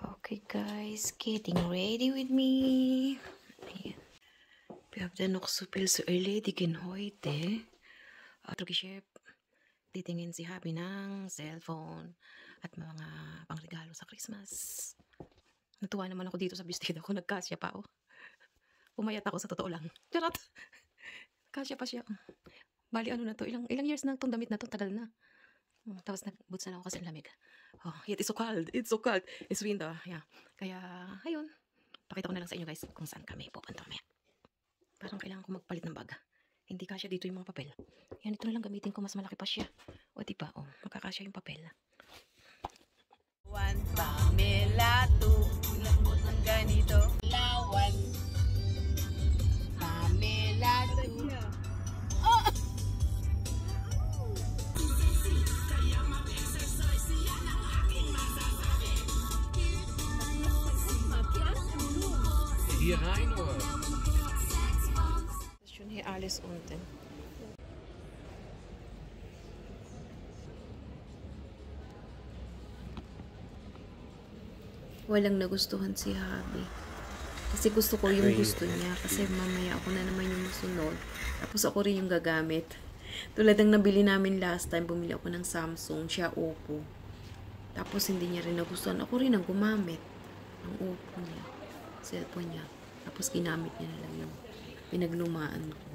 Okay guys, getting ready with me. Ayan. Vi har den också så erledigen heute. Chef, titingin si Habi ng cellphone at mga pangregalo sa Christmas. Natuwa naman ako dito sa bistida ko, nagkasya pa oh. Pumayat ako sa totoo lang. Charot! Kasya pa siya. Bali ano na to, ilang years na itong damit na to, tagal na. Tapos nag-boots na ako kasi lamig. Oh, yet it's so cold. It's so cold. It's winter. Yeah. Kaya, ayun. Pakita ko na lang sa inyo guys kung saan kami pupunta mamaya. Parang kailangan ko magpalit ng bag. Hindi kasya dito yung mga papel. Yan, ito na lang gamitin ko. Mas malaki pa siya. O diba, oh, magkakasya yung papel. One Pamela, two. Lambot ng ganito. Lawan. Pamela, two. Oh! Hier rein oder? Das ist schon hier alles unten. Walang nagustuhan si Habi. Kasi gusto ko yung gusto niya. Kasi mamaya ako na naman yung masunod. Tapos ako rin yung gagamit. Tulad ng nabili namin last time, bumili ako ng Samsung, siya Oppo. Tapos hindi niya rin nagustuhan. Ako rin ang gumamit ng Oppo niya. Cellphone niya. Tapos ginamit niya na lang yung pinaglumaan ko.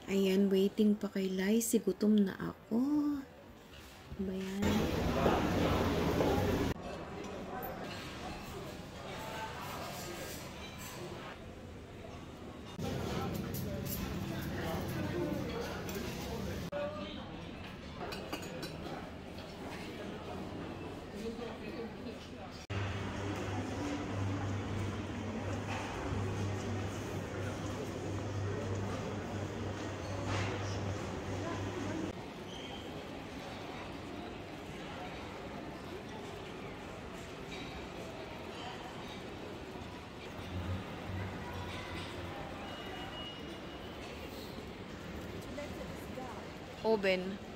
Ayan, waiting pa kay Lysy. Gutom na ako. Ano ba yan? Oven.